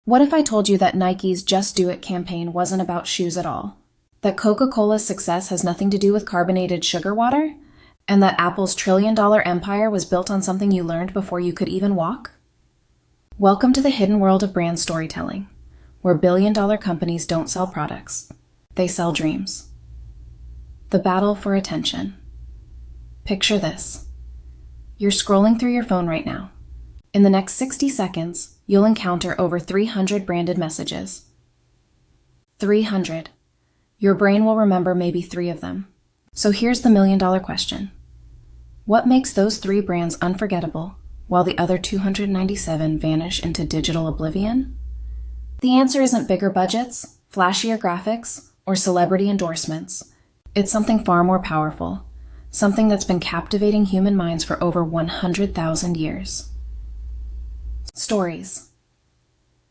What if I told you that Nike's Just Do It campaign wasn't about shoes at all? That Coca-Cola's success has nothing to do with carbonated sugar water? And that Apple's trillion-dollar empire was built on something you learned before you could even walk? Welcome to the hidden world of brand storytelling, where billion-dollar companies don't sell products. They sell dreams. The battle for attention. Picture this. You're scrolling through your phone right now. In the next 60 seconds, you'll encounter over 300 branded messages. 300. Your brain will remember maybe 3 of them. So here's the million-dollar question. What makes those 3 brands unforgettable, while the other 297 vanish into digital oblivion? The answer isn't bigger budgets, flashier graphics, or celebrity endorsements. It's something far more powerful, something that's been captivating human minds for over 100,000 years. Stories.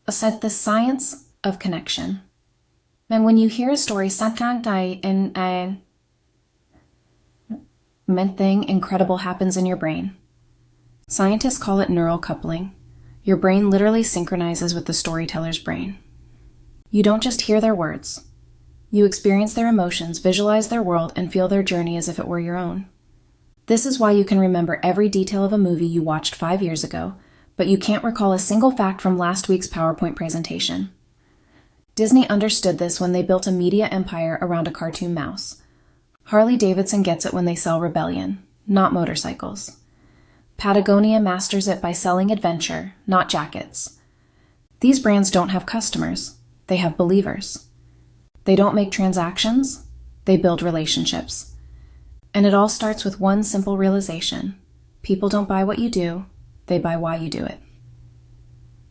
The science of connection. And when you hear a story, something incredible happens in your brain. Scientists call it neural coupling. Your brain literally synchronizes with the storyteller's brain. You don't just hear their words. You experience their emotions, visualize their world, and feel their journey as if it were your own. This is why you can remember every detail of a movie you watched 5 years ago, but you can't recall a single fact from last week's PowerPoint presentation. Disney understood this when they built a media empire around a cartoon mouse. Harley-Davidson gets it when they sell rebellion, not motorcycles. Patagonia masters it by selling adventure, not jackets. These brands don't have customers, they have believers. They don't make transactions, they build relationships. And it all starts with one simple realization. People don't buy what you do, they buy why you do it.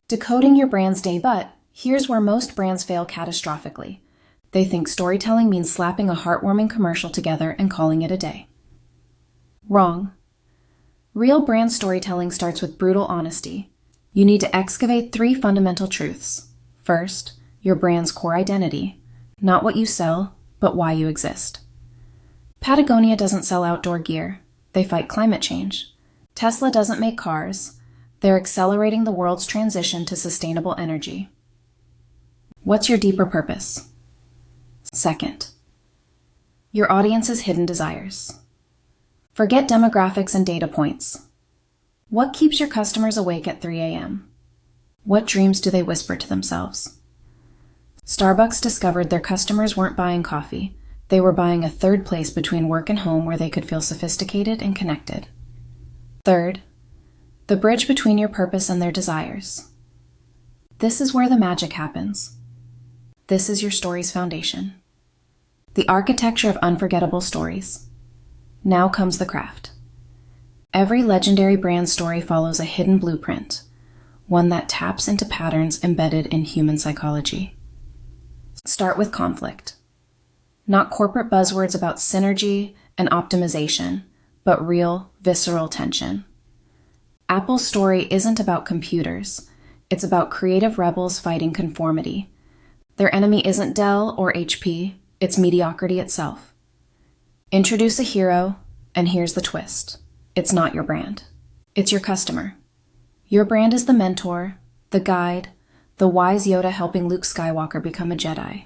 Decoding your brand's day, but here's where most brands fail catastrophically. They think storytelling means slapping a heartwarming commercial together and calling it a day. Wrong. Real brand storytelling starts with brutal honesty. You need to excavate 3 fundamental truths. First, your brand's core identity. Not what you sell, but why you exist. Patagonia doesn't sell outdoor gear. They fight climate change. Tesla doesn't make cars. They're accelerating the world's transition to sustainable energy. What's your deeper purpose? Second, your audience's hidden desires. Forget demographics and data points. What keeps your customers awake at 3 a.m.? What dreams do they whisper to themselves? Starbucks discovered their customers weren't buying coffee. They were buying a third place between work and home where they could feel sophisticated and connected. Third, the bridge between your purpose and their desires. This is where the magic happens. This is your story's foundation. The architecture of unforgettable stories. Now comes the craft. Every legendary brand story follows a hidden blueprint, one that taps into patterns embedded in human psychology. Start with conflict. Not corporate buzzwords about synergy and optimization, but real, visceral tension. Apple's story isn't about computers. It's about creative rebels fighting conformity. Their enemy isn't Dell or HP, it's mediocrity itself. Introduce a hero, and here's the twist. It's not your brand. It's your customer. Your brand is the mentor, the guide, the wise Yoda helping Luke Skywalker become a Jedi.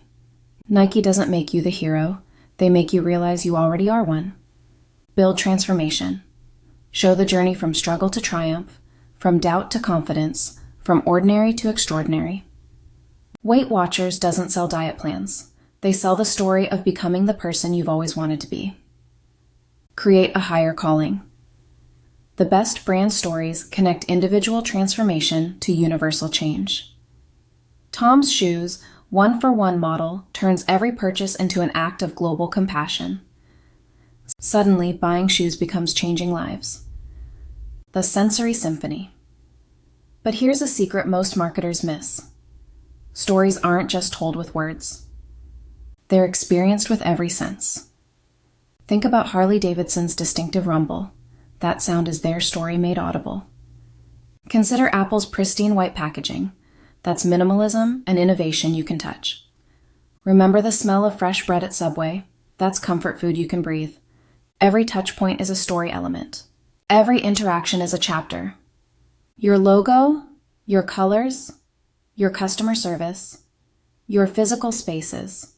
Nike doesn't make you the hero. They make you realize you already are one. Build transformation. Show the journey from struggle to triumph, from doubt to confidence, from ordinary to extraordinary. Weight Watchers doesn't sell diet plans. They sell the story of becoming the person you've always wanted to be. Create a higher calling. The best brand stories connect individual transformation to universal change. Tom's Shoes' one-for-one model turns every purchase into an act of global compassion. Suddenly, buying shoes becomes changing lives. The Sensory Symphony. But here's a secret most marketers miss. Stories aren't just told with words. They're experienced with every sense. Think about Harley-Davidson's distinctive rumble. That sound is their story made audible. Consider Apple's pristine white packaging. That's minimalism and innovation you can touch. Remember the smell of fresh bread at Subway? That's comfort food you can breathe. Every touch point is a story element. Every interaction is a chapter. Your logo, your colors, your customer service, your physical spaces.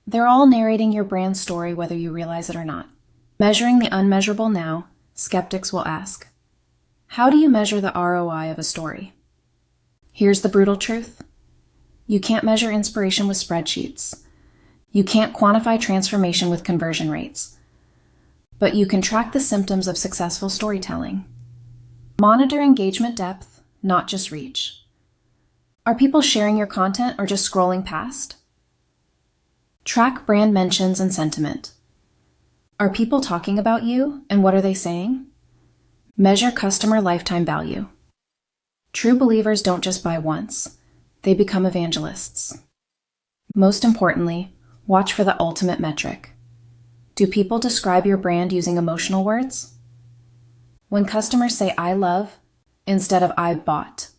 They're all narrating your brand story whether you realize it or not. Measuring the unmeasurable now, skeptics will ask, how do you measure the ROI of a story? Here's the brutal truth. You can't measure inspiration with spreadsheets. You can't quantify transformation with conversion rates. But you can track the symptoms of successful storytelling. Monitor engagement depth, not just reach. Are people sharing your content or just scrolling past? Track brand mentions and sentiment. Are people talking about you, and what are they saying? Measure customer lifetime value. True believers don't just buy once. They become evangelists. Most importantly, watch for the ultimate metric. Do people describe your brand using emotional words? When customers say "I love" instead of "I bought,"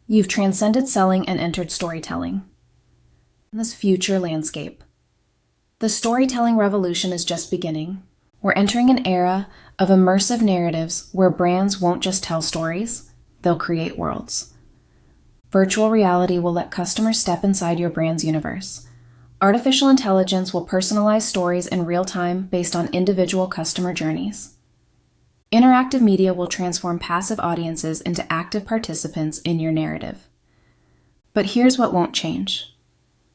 you've transcended selling and entered storytelling. In this future landscape, the storytelling revolution is just beginning. We're entering an era of immersive narratives where brands won't just tell stories, they'll create worlds. Virtual reality will let customers step inside your brand's universe. Artificial intelligence will personalize stories in real time based on individual customer journeys. Interactive media will transform passive audiences into active participants in your narrative. But here's what won't change: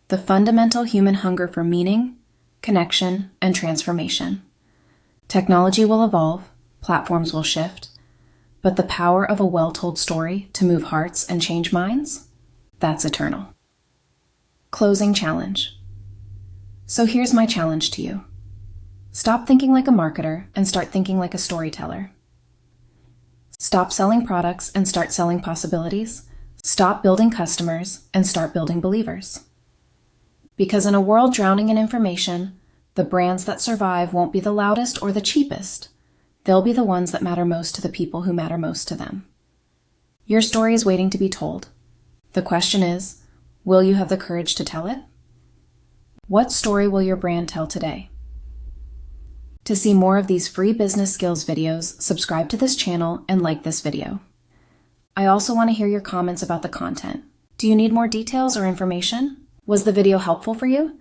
the fundamental human hunger for meaning, connection, and transformation. Technology will evolve, platforms will shift, but the power of a well-told story to move hearts and change minds? That's eternal. Closing challenge. So here's my challenge to you. Stop thinking like a marketer and start thinking like a storyteller. Stop selling products and start selling possibilities. Stop building customers and start building believers. Because in a world drowning in information, the brands that survive won't be the loudest or the cheapest. They'll be the ones that matter most to the people who matter most to them. Your story is waiting to be told. The question is, will you have the courage to tell it? What story will your brand tell today? To see more of these free business skills videos, subscribe to this channel and like this video. I also want to hear your comments about the content. Do you need more details or information? Was the video helpful for you?